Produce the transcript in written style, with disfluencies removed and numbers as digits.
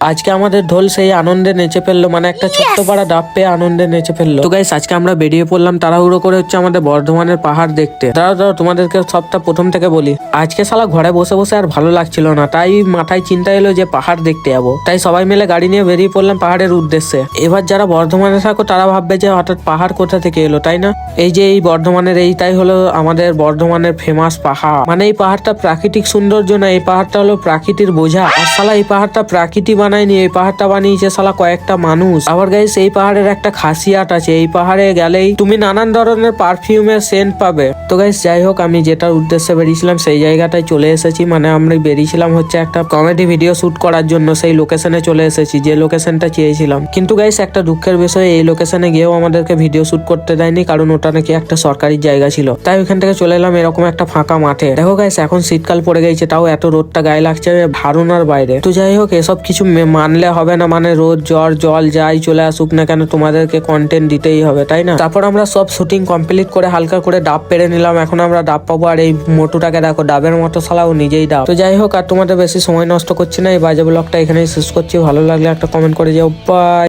আজকে আমাদের ঢোল সেই আনন্দে নেচে ফেললো, মানে একটা ছোট্ট পাড়া ডাব পেয়ে আনন্দে নেচে ফেললো। তো গাইস আজকে আমরা বেরিয়ে পড়লাম তাড়াহুড়ো করে হচ্ছে আমাদের বর্ধমানের পাহাড় দেখতে। দাঁড়াও তোমাদেরকে সবটা প্রথম থেকে বলি। আজকে শালা ঘরে বসে বসে আর ভালো লাগছিল না, তাই মাথায় চিন্তা এলো যে পাহাড় দেখতে যাবো। তাই সবাই মিলে গাড়ি নিয়ে বেরিয়ে পড়লাম পাহাড়ের উদ্দেশ্যে। এবার যারা বর্ধমানে থাকো তারা ভাববে যে হঠাৎ পাহাড় কোথা থেকে এলো, তাই না? এই যে এই বর্ধমানের এইটাই হলো আমাদের বর্ধমানের ফেমাস পাহাড়। মানে এই পাহাড়টা প্রাকৃতিক সৌন্দর্য না, এই পাহাড়টা হলো প্রাকৃতির বোঝা। আর শালা এই পাহাড়টা প্রাকৃতি বানায়নি, এই পাহাড়টা বানিয়েছে শালা কয়েকটা মানুষ। আবার গাইস এই পাহাড়ের একটা খাসিয়াত আছে, এই পাহাড়ে গেলেই তুমি নানান ধরনের পারফিউমের সেন্ট পাবে। তো গাইস যাই হোক, আমি যেটার উদ্দেশ্যে বেরিয়েছিলাম সেই জায়গাটায় চলে এসেছি। মানে আমরা বেরিয়েছিলাম হচ্ছে একটা কমেডি ভিডিও শুট করার জন্য, সেই লোকেশনে চলে এসেছি যে লোকেশনটা চেয়েছিলাম। কিন্তু গাইস একটা দুঃখের বিষয়, এই লোকেশনে গিয়েও আমাদেরকে ভিডিও শুট করতে দেয়নি, কারণ ওটা নাকি একটা সরকারি জায়গা ছিল। তাই ওইখান থেকে চলে এলাম এরকম একটা ফাঁকা মাঠে। দেখো গাইস এখন শীতকাল পড়ে গেছে, তাও এত রোদটা গায়ে লাগছে ধারণার বাইরে। তো যাই হোক, এসব কিছু মানলে হবে না, মানে রোদ জ্বর জল যাই চলে আসুক না কেন তোমাদেরকে কন্টেন্ট দিতেই হবে, তাই না? তারপর আমরা সব শুটিং কমপ্লিট করে হালকা করে ডাব পেরে নিলাম। এখন আমরা ডাব পাবো, আর এই মোটুটাকে দেখো ডাবের মতো শালাও নিজেই ডাব। তো যাই হোক, আর তোমাদের বেশি সময় নষ্ট করছি না, এই বাজে ব্লগটা এখানেই শেষ করছি। ভালো লাগলে একটা কমেন্ট করে যাও, বাই।